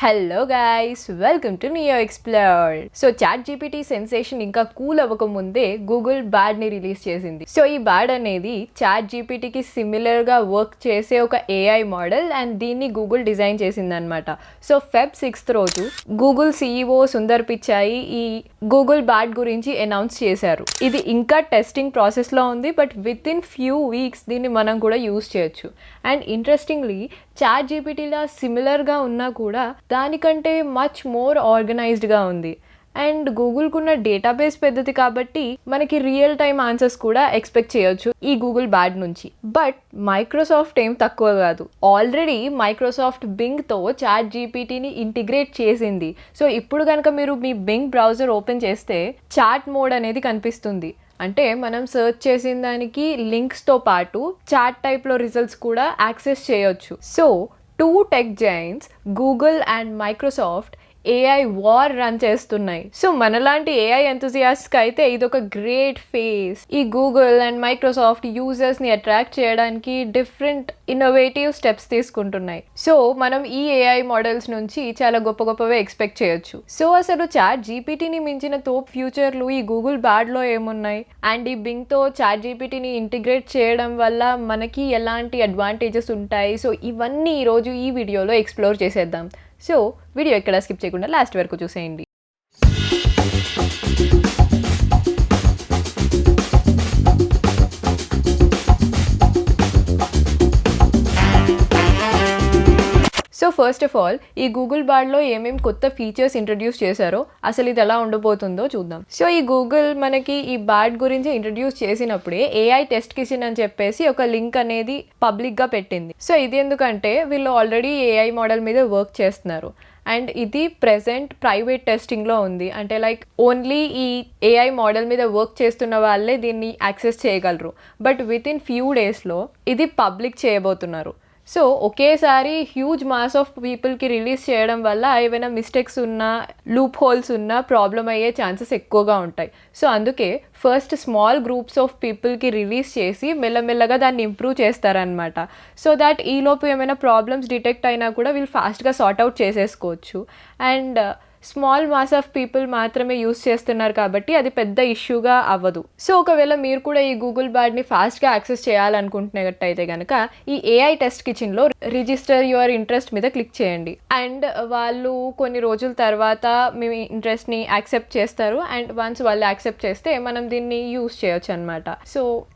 Hello guys, welcome to NeoExplore. So ChatGPT sensation ఇంకా cool అవ్వకముందే Google బార్డ్ని release చేసింది. So ఈ బార్డ్ అనేది ChatGPTకి సిమిలర్గా వర్క్ చేసే ఒక AI మోడల్ అండ్ దీన్ని గూగుల్ డిజైన్ చేసింది అనమాట. సో Feb 6th రోజు గూగుల్ CEO సుందర్ పిచాయి ఈ గూగుల్ బార్డ్ గురించి అనౌన్స్ చేశారు. ఇది ఇంకా టెస్టింగ్ ప్రాసెస్లో ఉంది, but with in few weeks దీన్ని మనం కూడా యూజ్ చేయొచ్చు. అండ్ ఇంట్రెస్టింగ్లీ ChatGPTలా సిమిలర్గా ఉన్నా కూడా దానికంటే మచ్ మోర్ ఆర్గనైజ్డ్గా ఉంది. అండ్ గూగుల్కున్న డేటాబేస్ పెద్దది కాబట్టి మనకి రియల్ టైమ్ ఆన్సర్స్ కూడా ఎక్స్పెక్ట్ చేయొచ్చు ఈ గూగుల్ బార్డ్ నుంచి. బట్ మైక్రోసాఫ్ట్ ఏం తక్కువ కాదు, ఆల్రెడీ మైక్రోసాఫ్ట్ బింగ్తో ChatGPTని ఇంటిగ్రేట్ చేసింది. సో ఇప్పుడు కనుక మీరు మీ బింగ్ బ్రౌజర్ ఓపెన్ చేస్తే చాట్ మోడ్ అనేది కనిపిస్తుంది. అంటే మనం సర్చ్ చేసిన దానికి లింక్స్తో పాటు చాట్ టైప్లో రిజల్ట్స్ కూడా యాక్సెస్ చేయొచ్చు. So two tech Giants Google and Microsoft AI war run చేస్తున్నాయి. సో మనలాంటి AI ఎంతూజియాస్ట్కి అయితే ఇది ఒక గ్రేట్ ఫేస్. ఈ గూగుల్ అండ్ మైక్రోసాఫ్ట్ యూజర్స్ని అట్రాక్ట్ చేయడానికి డిఫరెంట్ ఇన్నోవేటివ్ స్టెప్స్ తీసుకుంటున్నాయి. సో మనం ఈ AI మోడల్స్ నుంచి చాలా గొప్ప గొప్పవే ఎక్స్పెక్ట్ చేయొచ్చు. సో అసలు ChatGPTని మించిన తోప్ ఫ్యూచర్లు ఈ గూగుల్ బార్డ్లో ఏమున్నాయి, అండ్ ఈ బింగ్తో ChatGPTని ఇంటిగ్రేట్ చేయడం వల్ల మనకి ఎలాంటి అడ్వాంటేజెస్ ఉంటాయి, సో ఇవన్నీ ఈరోజు ఈ వీడియోలో ఎక్స్ప్లోర్ చేసేద్దాం. సో వీడియో ఎక్కడ స్కిప్ చేయకుండా లాస్ట్ వరకు చూసేయండి. సో ఫస్ట్ ఆఫ్ ఆల్ ఈ గూగుల్ బార్డ్లో ఏమేమి కొత్త ఫీచర్స్ ఇంట్రడ్యూస్ చేశారో, అసలు ఇది ఎలా ఉండబోతుందో చూద్దాం. సో ఈ గూగుల్ మనకి ఈ బార్డ్ గురించి ఇంట్రడ్యూస్ చేసినప్పుడే AI టెస్ట్ కిచెన్ అని చెప్పేసి ఒక లింక్ అనేది పబ్లిక్గా పెట్టింది. సో ఇది ఎందుకంటే వీళ్ళు ఆల్రెడీ AI మోడల్ మీద వర్క్ చేస్తున్నారు అండ్ ఇది ప్రెజెంట్ ప్రైవేట్ టెస్టింగ్లో ఉంది. అంటే లైక్ ఓన్లీ ఈ AI మోడల్ మీద వర్క్ చేస్తున్న వాళ్ళే దీన్ని యాక్సెస్ చేయగలరు. బట్ విత్ ఇన్ ఫ్యూ డేస్లో ఇది పబ్లిక్ చేయబోతున్నారు. సో ఒకేసారి హ్యూజ్ మాస్ ఆఫ్ పీపుల్కి రిలీజ్ చేయడం వల్ల ఏవైనా మిస్టేక్స్ ఉన్నా, లూప్ హోల్స్ ఉన్నా ప్రాబ్లం అయ్యే ఛాన్సెస్ ఎక్కువగా ఉంటాయి. సో అందుకే ఫస్ట్ స్మాల్ గ్రూప్స్ ఆఫ్ పీపుల్కి రిలీజ్ చేసి మెల్లమెల్లగా దాన్ని ఇంప్రూవ్ చేస్తారనమాట. సో దాట్ ఈలోపు ఏమైనా ప్రాబ్లమ్స్ డిటెక్ట్ అయినా కూడా వీళ్ళు ఫాస్ట్గా సార్ట్అవుట్ చేసేసుకోవచ్చు. And small mass of people మాత్రమే యూస్ చేస్తున్నారు కాబట్టి అది పెద్ద ఇష్యూగా అవ్వదు. సో ఒకవేళ మీరు కూడా ఈ గూగుల్ బార్డ్ని ఫాస్ట్గా యాక్సెస్ చేయాలనుకుంటున్నట్టయితే కనుక ఈ AI టెస్ట్ కిచెన్లో రిజిస్టర్ యువర్ ఇంట్రెస్ట్ మీద క్లిక్ చేయండి. అండ్ వాళ్ళు కొన్ని రోజుల తర్వాత మీ ఇంట్రెస్ట్ని యాక్సెప్ట్ చేస్తారు. అండ్ వన్స్ వాళ్ళు యాక్సెప్ట్ చేస్తే మనం దీన్ని యూస్ చేయొచ్చు అనమాట.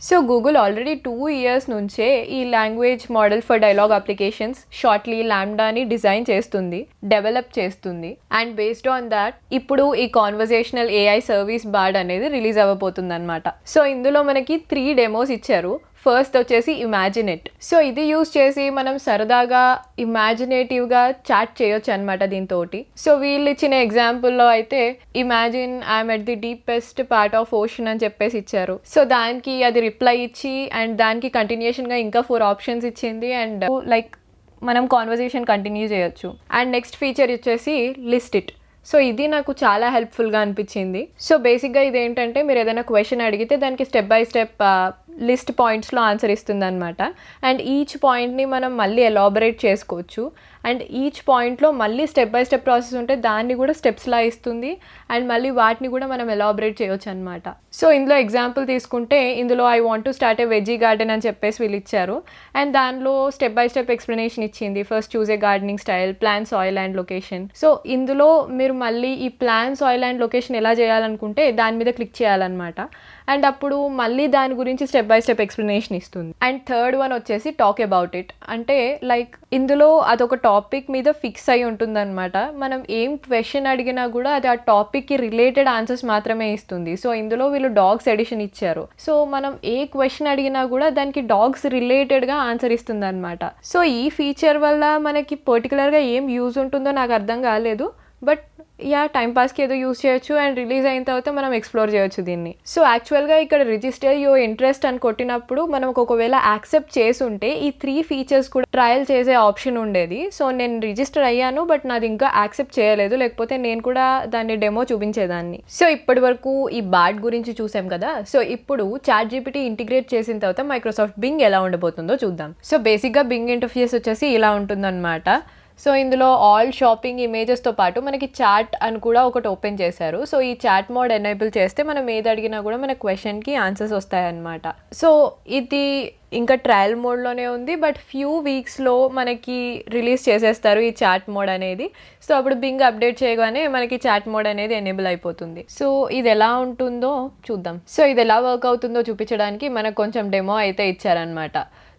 సో గూగుల్ ఆల్రెడీ 2 years నుంచే ఈ language model for dialogue applications shortly లాంబ్డాని డిజైన్ చేస్తుంది, డెవలప్ చేస్తుంది. అండ్ బేస్డ్ ఆన్ దాట్ ఇప్పుడు ఈ కాన్వర్జేషనల్ AI సర్వీస్ బార్డ్ అనేది రిలీజ్ అవ్వబోతుంది అనమాట. సో ఇందులో మనకి 3 డెమోస్ ఇచ్చారు. ఫస్ట్ వచ్చేసి ఇమాజినేట్. సో ఇది యూజ్ చేసి మనం సరదాగా ఇమాజినేటివ్గా చాట్ చేయొచ్చు అనమాట దీంతో. సో వీళ్ళు ఇచ్చిన ఎగ్జాంపుల్లో అయితే imagine I'm at the deepest part of ocean అని చెప్పేసి ఇచ్చారు. సో దానికి అది రిప్లై ఇచ్చి అండ్ దానికి కంటిన్యూషన్గా ఇంకా 4 ఆప్షన్స్ ఇచ్చింది. అండ్ లైక్ మనం కాన్వర్జేషన్ కంటిన్యూ చేయొచ్చు. అండ్ నెక్స్ట్ ఫీచర్ వచ్చేసి లిస్ట్ ఇట్. సో ఇది నాకు చాలా హెల్ప్ఫుల్గా అనిపించింది. సో బేసిక్గా ఇది ఏంటంటే మీరు ఏదైనా క్వశ్చన్ అడిగితే దానికి స్టెప్ బై స్టెప్ లిస్ట్ పాయింట్స్లో ఆన్సర్ ఇస్తుంది అనమాట. అండ్ ఈచ్ పాయింట్ని మనం మళ్ళీ ఎలాబరేట్ చేసుకోవచ్చు. అండ్ ఈచ్ పాయింట్లో మళ్ళీ స్టెప్ బై స్టెప్ ప్రాసెస్ ఉంటే దాన్ని కూడా స్టెప్స్లా ఇస్తుంది. అండ్ మళ్ళీ వాటిని కూడా మనం ఎలాబరేట్ చేయొచ్చు అనమాట. సో ఇందులో ఎగ్జాంపుల్ తీసుకుంటే ఇందులో I want to start A veggie garden అని చెప్పేసి వీళ్ళు ఇచ్చారు. అండ్ దానిలో స్టెప్ బై స్టెప్ ఎక్స్ప్లెనేషన్ ఇచ్చింది. First choose A gardening style, plan, soil and location. So ఇందులో మీరు మళ్ళీ ఈ ప్లాన్, సాయిల్ అండ్ లొకేషన్ ఎలా చేయాలనుకుంటే దాని మీద క్లిక్ చేయాలన్నమాట. అండ్ అప్పుడు మళ్ళీ దాని గురించి స్టెప్ బై స్టెప్ ఎక్స్ప్లెనేషన్ ఇస్తుంది. అండ్ థర్డ్ వన్ వచ్చేసి టాక్ అబౌట్ ఇట్. అంటే లైక్ ఇందులో అదొక టాపిక్ మీద ఫిక్స్ అయి ఉంటుందన్నమాట. మనం ఏం క్వశ్చన్ అడిగినా కూడా అది ఆ టాపిక్కి రిలేటెడ్ ఆన్సర్స్ మాత్రమే ఇస్తుంది. సో ఇందులో వీళ్ళు డాగ్స్ ఎడిషన్ ఇచ్చారు. సో మనం ఏ క్వశ్చన్ అడిగినా కూడా దానికి డాగ్స్ రిలేటెడ్గా ఆన్సర్ ఇస్తుంది అనమాట. సో ఈ ఫీచర్ వల్ల మనకి పర్టికులర్గా ఏం యూజ్ ఉంటుందో నాకు అర్థం కాలేదు. బట్ టైంపాస్కి ఏదో యూజ్ చేయొచ్చు. అండ్ రిలీజ్ అయిన తర్వాత మనం ఎక్స్ప్లోర్ చేయొచ్చు దీన్ని. సో యాక్చువల్గా ఇక్కడ రిజిస్టర్ యువర్ ఇంట్రెస్ట్ అని కొట్టినప్పుడు మనం ఒకవేళ యాక్సెప్ట్ చేసి ఉంటే ఈ 3 ఫీచర్స్ కూడా ట్రయల్ చేసే ఆప్షన్ ఉండేది. సో నేను రిజిస్టర్ అయ్యాను, బట్ నాది ఇంకా యాక్సెప్ట్ చేయలేదు, లేకపోతే నేను కూడా దాన్ని డెమో చూపించేదాన్ని. సో ఇప్పటి వరకు ఈ బార్డ్ గురించి చూసాం కదా. సో ఇప్పుడు ChatGPT ఇంటిగ్రేట్ చేసిన తర్వాత మైక్రోసాఫ్ట్ బింగ్ ఎలా ఉండబోతుందో చూద్దాం. సో బేసిక్గా బింగ్ ఇంటర్ఫేస్ వచ్చేసి ఇలా ఉంటుందన్నమాట. సో ఇందులో ఆల్ షాపింగ్ ఇమేజెస్తో పాటు మనకి చాట్ అని కూడా ఒకటి ఓపెన్ చేశారు. సో ఈ చాట్ మోడ్ ఎనేబుల్ చేస్తే మనం ఏది అడిగినా కూడా మన క్వశ్చన్కి ఆన్సర్స్ వస్తాయన్నమాట. సో ఇది ఇంకా ట్రయల్ మోడ్లోనే ఉంది, బట్ ఫ్యూ వీక్స్లో మనకి రిలీజ్ చేసేస్తారు ఈ చాట్ మోడ్ అనేది. సో అప్పుడు బింగ్ అప్డేట్ చేయగానే మనకి చాట్ మోడ్ అనేది ఎనేబుల్ అయిపోతుంది. సో ఇది ఎలా ఉంటుందో చూద్దాం. సో ఇది ఎలా వర్క్ అవుతుందో చూపించడానికి మనకు కొంచెం డెమో అయితే ఇచ్చారనమాట.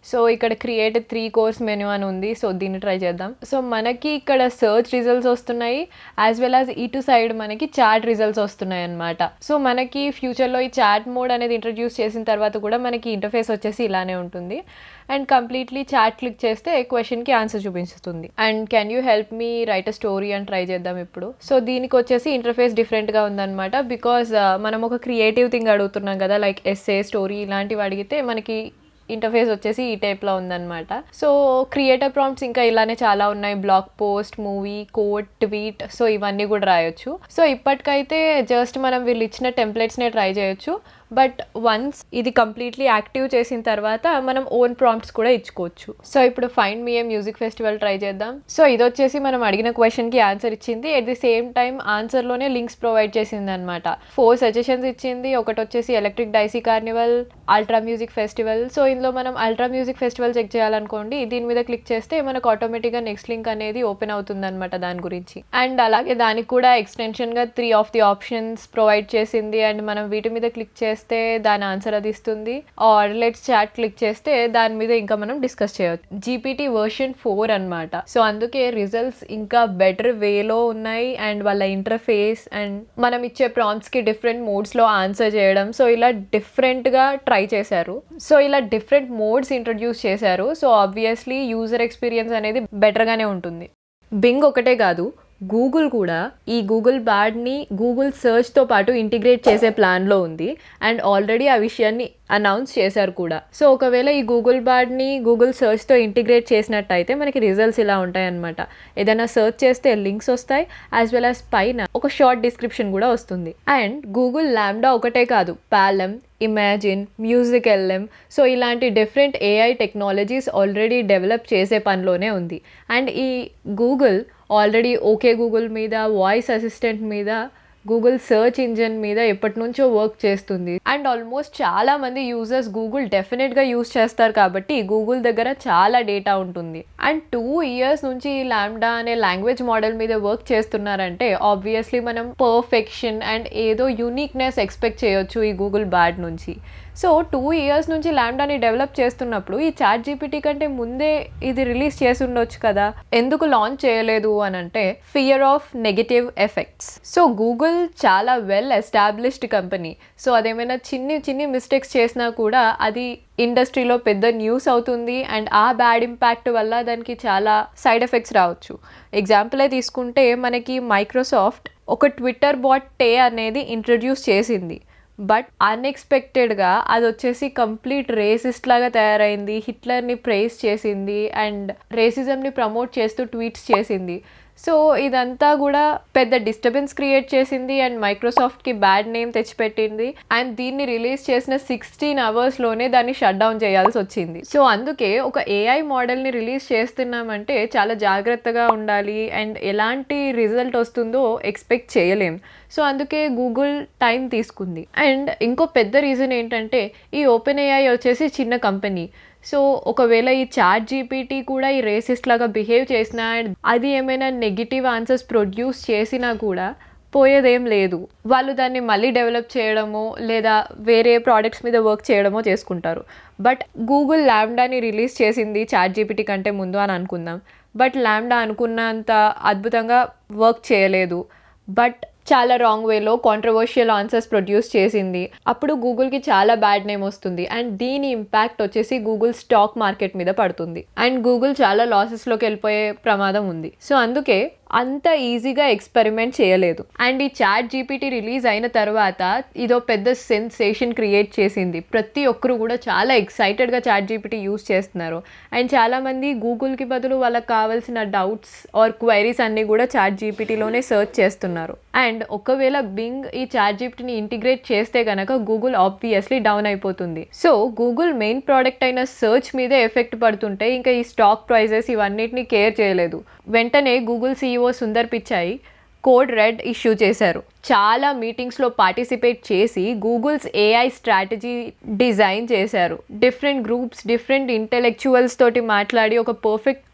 సో ఇక్కడ క్రియేట్ 3 కోర్స్ మెనూ అని ఉంది. సో దీన్ని ట్రై చేద్దాం. సో మనకి ఇక్కడ సర్చ్ రిజల్ట్స్ వస్తున్నాయి, యాజ్ వెల్ యాజ్ ఇటు సైడ్ మనకి చాట్ రిజల్ట్స్ వస్తున్నాయి అనమాట. సో మనకి ఫ్యూచర్లో ఈ చాట్ మోడ్ అనేది ఇంట్రడ్యూస్ చేసిన తర్వాత కూడా మనకి ఇంటర్ఫేస్ వచ్చేసి ఇలానే ఉంటుంది. అండ్ కంప్లీట్లీ చాట్ క్లిక్ చేస్తే క్వశ్చన్కి ఆన్సర్ చూపిస్తుంది. And can you help me write a story అని ట్రై చేద్దాం ఇప్పుడు. సో దీనికి వచ్చేసి ఇంటర్ఫేస్ డిఫరెంట్గా ఉందన్నమాట. బికాజ్ మనం ఒక క్రియేటివ్ థింగ్ అడుగుతున్నాం కదా, లైక్ ఎస్సే, స్టోరీ ఇలాంటివి అడిగితే మనకి ఇంటర్ఫేస్ వచ్చేసి ఈ టైప్లో ఉందన్నమాట. సో క్రియేటర్ ప్రాంప్ట్స్ ఇంకా ఇలానే చాలా ఉన్నాయి. Blog post, movie, code, tweet, so ఇవన్నీ కూడా రాయొచ్చు. సో ఇప్పటికైతే జస్ట్ మనం వీళ్ళు ఇచ్చిన టెంప్లెట్స్నే ట్రై చేయొచ్చు. బట్ వన్స్ ఇది కంప్లీట్లీ యాక్టివ్ చేసిన తర్వాత మనం ఓన్ ప్రాంప్ట్స్ కూడా ఇచ్చుకోవచ్చు. సో ఇప్పుడు find me a music festival try చేద్దాం. సో ఇది వచ్చేసి మనం అడిగిన క్వశ్చన్కి ఆన్సర్ ఇచ్చింది. ఎట్ ది సేమ్ టైం ఆన్సర్లోనే లింక్స్ ప్రొవైడ్ చేసింది అనమాట. 4 సజెషన్స్ ఇచ్చింది. ఒకటి వచ్చేసి Electric Daisy Carnival, Ultra music festival. So ఇందులో మనం అల్ట్రా మ్యూజిక్ ఫెస్టివల్ చెక్ చేయాలనుకోండి, దీని మీద క్లిక్ చేస్తే మనకు ఆటోమేటిక్గా నెక్స్ట్ లింక్ అనేది ఓపెన్ అవుతుంది అనమాట దాని గురించి. అండ్ అలాగే దానికి కూడా ఎక్స్టెన్షన్గా 3 ఆఫ్ ది ఆప్షన్స్ ప్రొవైడ్ చేసింది. అండ్ మనం వీటి మీద క్లిక్ చేస్తే దాని ఆన్సర్ అది ఇస్తుంది. ఆర్ లెట్స్ చాట్ క్లిక్ చేస్తే దాని మీద ఇంకా మనం డిస్కస్ చేయవచ్చు. GPT వర్షన్ 4 అనమాట. సో అందుకే రిజల్ట్స్ ఇంకా బెటర్ వేలో ఉన్నాయి. అండ్ వాళ్ళ ఇంటర్ఫేస్ అండ్ మనం ఇచ్చే ప్రాంప్ట్స్కి డిఫరెంట్ మోడ్స్లో ఆన్సర్ చేయడం, సో ఇలా డిఫరెంట్గా ట్రై చేశారు. సో ఇలా డిఫరెంట్ మోడ్స్ ఇంట్రడ్యూస్ చేశారు. సో ఆబ్వియస్లీ యూజర్ ఎక్స్పీరియన్స్ అనేది బెటర్గానే ఉంటుంది. బింగ్ ఒకటే కాదు, గూగుల్ కూడా ఈ గూగుల్ బార్డ్ని గూగుల్ సర్చ్తో పాటు ఇంటిగ్రేట్ చేసే ప్లాన్లో ఉంది. అండ్ ఆల్రెడీ ఆ విషయాన్ని అనౌన్స్ చేశారు కూడా. సో ఒకవేళ ఈ గూగుల్ బార్డ్ని గూగుల్ సర్చ్తో ఇంటిగ్రేట్ చేసినట్టయితే మనకి రిజల్ట్స్ ఇలా ఉంటాయన్నమాట. ఏదైనా సర్చ్ చేస్తే లింక్స్ వస్తాయి, యాజ్ వెల్ యాజ్ పైన ఒక షార్ట్ డిస్క్రిప్షన్ కూడా వస్తుంది. అండ్ గూగుల్ లాంబ్డా ఒకటే కాదు, పాలెమ్, ఇమాజిన్, మ్యూజిక్ ఎల్ఎం, సో ఇలాంటి different AI technologies already develop చేసే పనిలోనే ఉంది. అండ్ ఈ గూగుల్ ఆల్రెడీ ఓకే గూగుల్ మీద, వాయిస్ అసిస్టెంట్ మీద, గూగుల్ సర్చ్ ఇంజిన్ మీద ఎప్పటి నుంచో వర్క్ చేస్తుంది. అండ్ ఆల్మోస్ట్ చాలా మంది యూజర్స్ గూగుల్ డెఫినెట్గా యూజ్ చేస్తారు కాబట్టి గూగుల్ దగ్గర చాలా డేటా ఉంటుంది. అండ్ 2 years నుంచి ఈ లాంబ్డా అనే లాంగ్వేజ్ మోడల్ మీద వర్క్ చేస్తున్నారంటే ఆబ్వియస్లీ మనం పర్ఫెక్షన్ అండ్ ఏదో యూనిక్నెస్ ఎక్స్పెక్ట్ చేయొచ్చు ఈ గూగుల్ బార్డ్ నుంచి. సో 2 years నుంచి లాంబ్డాని డెవలప్ చేస్తున్నప్పుడు ఈ చాట్ జీపీటీ కంటే ముందే ఇది రిలీజ్ చేసి ఉండొచ్చు కదా, ఎందుకు లాంచ్ చేయలేదు అని అంటే fear of negative effects. So Google చాలా వెల్ ఎస్టాబ్లిష్డ్ కంపెనీ. సో అదేమైనా చిన్ని మిస్టేక్స్ చేసినా కూడా అది ఇండస్ట్రీలో పెద్ద న్యూస్ అవుతుంది. అండ్ ఆ బ్యాడ్ ఇంపాక్ట్ వల్ల దానికి చాలా సైడ్ ఎఫెక్ట్స్ రావచ్చు. ఎగ్జాంపులే తీసుకుంటే మనకి మైక్రోసాఫ్ట్ ఒక ట్విట్టర్ బాట్ టే అనేది ఇంట్రడ్యూస్ చేసింది. బట్ అన్ఎక్స్పెక్టెడ్గా అది వచ్చేసి కంప్లీట్ రేసిస్ట్ లాగా తయారైంది. హిట్లర్ని ప్రైజ్ చేసింది అండ్ రేసిజంని ప్రమోట్ చేస్తూ ట్వీట్స్ చేసింది. సో ఇదంతా కూడా పెద్ద డిస్టర్బెన్స్ క్రియేట్ చేసింది అండ్ మైక్రోసాఫ్ట్కి బ్యాడ్ నేమ్ తెచ్చిపెట్టింది. అండ్ దీన్ని రిలీజ్ చేసిన 16 hours దాన్ని షట్ డౌన్ చేయాల్సి వచ్చింది. సో అందుకే ఒక AI మోడల్ని రిలీజ్ చేస్తున్నామంటే చాలా జాగ్రత్తగా ఉండాలి అండ్ ఎలాంటి రిజల్ట్ వస్తుందో ఎక్స్పెక్ట్ చేయలేం. సో అందుకే గూగుల్ టైం తీసుకుంది. అండ్ ఇంకో పెద్ద రీజన్ ఏంటంటే ఈ ఓపెన్ AI వచ్చేసి చిన్న కంపెనీ. సో ఒకవేళ ఈ చాట్ జీపీటీ కూడా ఈ రేసిస్ట్ లాగా బిహేవ్ చేసినా అండ్ అది ఏమైనా నెగిటివ్ ఆన్సర్స్ ప్రొడ్యూస్ చేసినా కూడా పోయేదేం లేదు. వాళ్ళు దాన్ని మళ్ళీ డెవలప్ చేయడమో లేదా వేరే ప్రోడక్ట్స్ మీద వర్క్ చేయడమో చేసుకుంటారు. బట్ గూగుల్ లాంబ్డాని రిలీజ్ చేసింది చాట్ జీపీటీ కంటే ముందు అని అనుకుందాం. బట్ లాంబ్డా అనుకున్నంత అద్భుతంగా వర్క్ చేయలేదు. బట్ చాలా రాంగ్ వేలో కాంట్రవర్షియల్ ఆన్సర్స్ ప్రొడ్యూస్ చేసింది. అప్పుడు గూగుల్కి చాలా బ్యాడ్ నేమ్ వస్తుంది అండ్ దీని ఇంపాక్ట్ వచ్చేసి గూగుల్ స్టాక్ మార్కెట్ మీద పడుతుంది అండ్ గూగుల్ చాలా లాసెస్లోకి వెళ్ళిపోయే ప్రమాదం ఉంది. సో అందుకే అంత ఈజీగా ఎక్స్పెరిమెంట్ చేయలేదు. అండ్ ఈ ChatGPT రిలీజ్ అయిన తర్వాత ఇదో పెద్ద సెన్సేషన్ క్రియేట్ చేసింది. ప్రతి ఒక్కరు కూడా చాలా ఎక్సైటెడ్గా ChatGPT యూస్ చేస్తున్నారు. అండ్ చాలామంది గూగుల్కి బదులు వాళ్ళకి కావాల్సిన డౌట్స్ ఆర్ క్వైరీస్ అన్నీ కూడా ChatGPTలోనే సర్చ్ చేస్తున్నారు. అండ్ ఒకవేళ బింగ్ ఈ ChatGPTని ఇంటిగ్రేట్ చేస్తే కనుక గూగుల్ ఆబ్వియస్లీ డౌన్ అయిపోతుంది. సో గూగుల్ మెయిన్ ప్రోడక్ట్ అయిన సర్చ్ మీదే ఎఫెక్ట్ పడుతుంటే ఇంకా ఈ స్టాక్ ప్రైజెస్ ఇవన్నిటిని కేర్ చేయలేదు. వెంటనే Google CEO Sundar Pichai code red issue చేశారు. చాలా మీటింగ్స్లో పార్టిసిపేట్ చేసి గూగుల్స్ AI స్ట్రాటజీ డిజైన్ చేశారు. డిఫరెంట్ గ్రూప్స్, డిఫరెంట్ ఇంటెలెక్చువల్స్ తోటి మాట్లాడి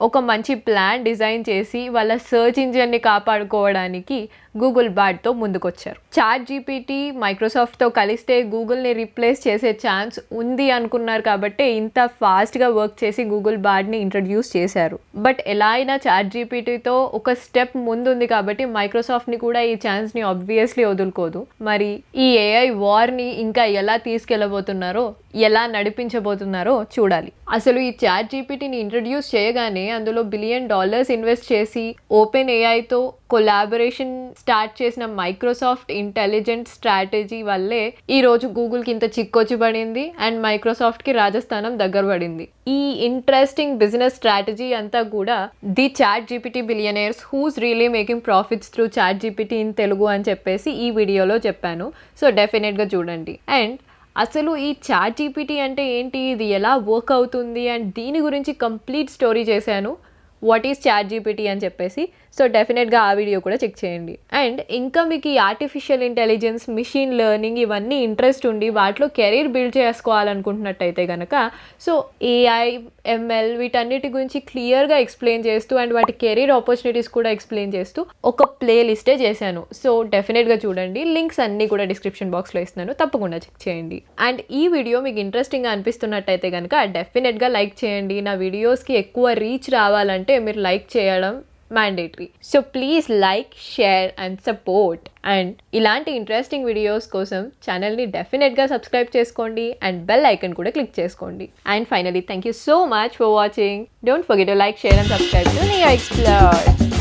ఒక మంచి ప్లాన్ డిజైన్ చేసి వాళ్ళ సర్చ్ ఇంజిన్ని కాపాడుకోవడానికి గూగుల్ బార్డ్తో ముందుకొచ్చారు. ChatGPT మైక్రోసాఫ్ట్తో కలిస్తే గూగుల్ని రీప్లేస్ చేసే ఛాన్స్ ఉంది అనుకున్నారు కాబట్టి ఇంత ఫాస్ట్గా వర్క్ చేసి గూగుల్ బార్డ్ని ఇంట్రడ్యూస్ చేశారు. బట్ ఎలా అయినా ChatGPTతో ఒక స్టెప్ ముందుంది కాబట్టి మైక్రోసాఫ్ట్ని కూడా ఈ ఛాన్స్ని ఆబ్వియస్లీ వదులుకోదు. మరి ఈ AI వార్ని ఇంకా ఎలా తీసుకెళ్ళబోతున్నారో, ఎలా నడిపించబోతున్నారో చూడాలి. అసలు ఈ ChatGPTని ఇంట్రడ్యూస్ చేయగానే అందులో $1 బిలియన్ ఇన్వెస్ట్ చేసి ఓపెన్ AIతో కొలాబరేషన్ స్టార్ట్ చేసిన మైక్రోసాఫ్ట్ ఇంటెలిజెంట్ స్ట్రాటజీ వల్లే ఈరోజు గూగుల్కి ఇంత చిక్కొచ్చి పడింది అండ్ మైక్రోసాఫ్ట్కి రాజస్థానం దగ్గర పడింది. ఈ ఇంట్రెస్టింగ్ బిజినెస్ స్ట్రాటజీ అంతా కూడా the ChatGPT Billionaires who's really making profits through ChatGPT in Telugu అని చెప్పేసి ఈ వీడియోలో చెప్పాను. సో డెఫినెట్గా చూడండి. అండ్ అసలు ఈ ChatGPT అంటే ఏంటి, ఇది ఎలా వర్క్ అవుతుంది అండ్ దీని గురించి కంప్లీట్ స్టోరీ చేశాను. వాట్ ఈస్ ChatGPT అని చెప్పేసి. సో డెఫినెట్గా ఆ వీడియో కూడా చెక్ చేయండి. అండ్ ఇంకా మీకు ఈ ఆర్టిఫిషియల్ ఇంటెలిజెన్స్, మిషన్ లెర్నింగ్ ఇవన్నీ ఇంట్రెస్ట్ ఉండి వాటిలో కెరీర్ బిల్డ్ చేసుకోవాలనుకుంటున్నట్టయితే కనుక సో AI, ML వీటన్నిటి గురించి క్లియర్గా ఎక్స్ప్లెయిన్ చేస్తూ అండ్ వాటి కెరీర్ ఆపర్చునిటీస్ కూడా ఎక్స్ప్లెయిన్ చేస్తూ ఒక ప్లేలిస్టే చేశాను. సో డెఫినెట్గా చూడండి. లింక్స్ అన్నీ కూడా డిస్క్రిప్షన్ బాక్స్లో ఇస్తున్నాను, తప్పకుండా చెక్ చేయండి. అండ్ ఈ వీడియో మీకు ఇంట్రెస్టింగ్గా అనిపిస్తున్నట్టయితే కనుక డెఫినెట్గా లైక్ చేయండి. నా వీడియోస్కి ఎక్కువ రీచ్ రావాలంటే మీరు లైక్ చేయడం mandatory. So please like, share and support. And ఇలాంటి ఇంట్రెస్టింగ్ వీడియోస్ కోసం ఛానల్ని డెఫినెట్గా సబ్స్క్రైబ్ చేసుకోండి అండ్ బెల్ ఐకన్ కూడా క్లిక్ చేసుకోండి. And finally thank you so much for watching. Don't forget to like, share and subscribe to NeoExplore.